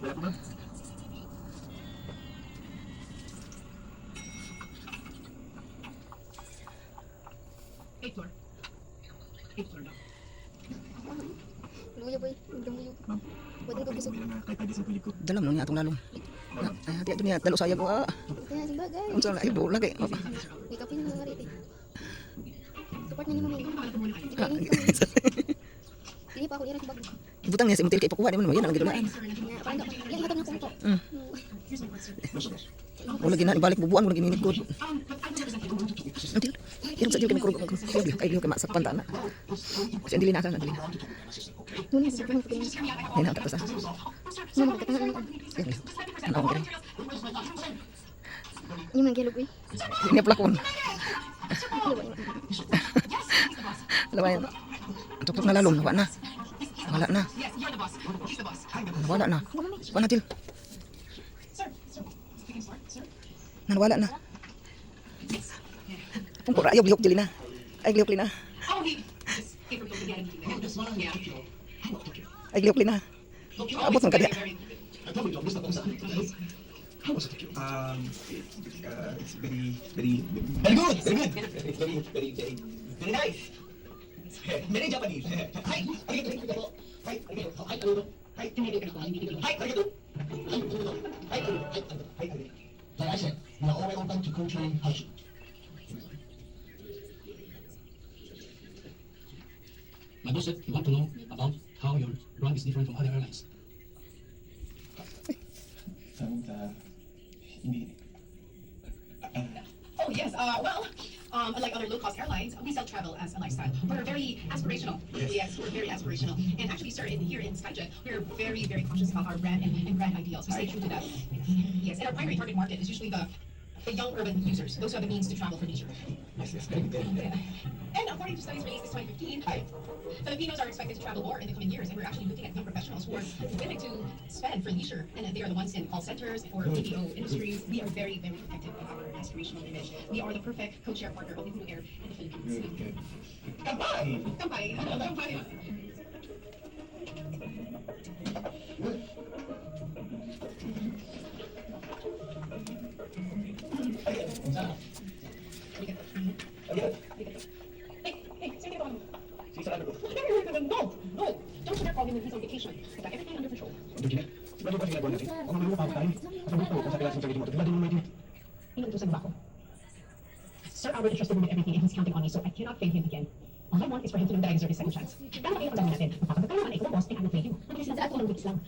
Luyo boy, luyo. Pwede ko gusto. Dalam no niya atong lalong. Hati ato niya dalo sayag ko. Kaya sing bagay. Unsa ay do lagi. Ikapin mo nga rito. Support niya ni Mami. Dili pa ako ira sa bag. Ibutang niya si Mutil kay pakuha di man mo yan ang gidulaan. Parang yan hatag na ko. Wala gina ibalik bubuan wala gini good. Mutil. Yan sa kami kurog ay liyo kay masakpan ta na. Kasi dili na ka dili. Muna sa parang pagkain. Ay na tapos. Muna pagkain. Ano ko rin. Yung mga gelog boy. Ini plakon. Lawayan. Tuktok na lalong nawa na. Wala na. Wala na. Wala til. Nawala na. Pungkura ayaw lihok dili na. Ay lihok lina. Ay lihok lina. Abot ng kadya. It's very good. Very nice. Very Japanese. Hi. Arigato. Hi. Arigato. Hi. Arigato. Hi. Hi. Arigato. Hi. Like I said, we are always open to cultural hardship. My boss said he want to know about how your brand is different from other airlines. Oh yes, unlike other low-cost airlines, we sell travel as a lifestyle. We're very aspirational. Yes, we're very aspirational. And actually, sir, here in Skyjet, we're very, very conscious about our brand and brand ideals. We stay true to that. Yes, and our primary target market is usually the young urban users, those who have the means to travel for leisure. And according to studies released in 2015, Filipinos are expected to travel more in the coming years, and we're actually looking at young professionals who are willing to spend for leisure, and they are the ones in call centers or BPO industries. We are very, very protective of our aspirational image. We are the perfect co-chair partner of Ihulu Air in the Philippines. Kampai. Kampai. Kampai. No, don't share problem when he's on vacation. I got everything under control. Inuutosan ba ako? Sir Albert entrusted me with everything and he's counting on me, so I cannot fail him again. All I want is for him to know that I deserve his second chance. Dahil kayo pagawin natin, mapapagkakaroon ang ikaw boss and I will pay you. Mabilis lang, 2 weeks lang.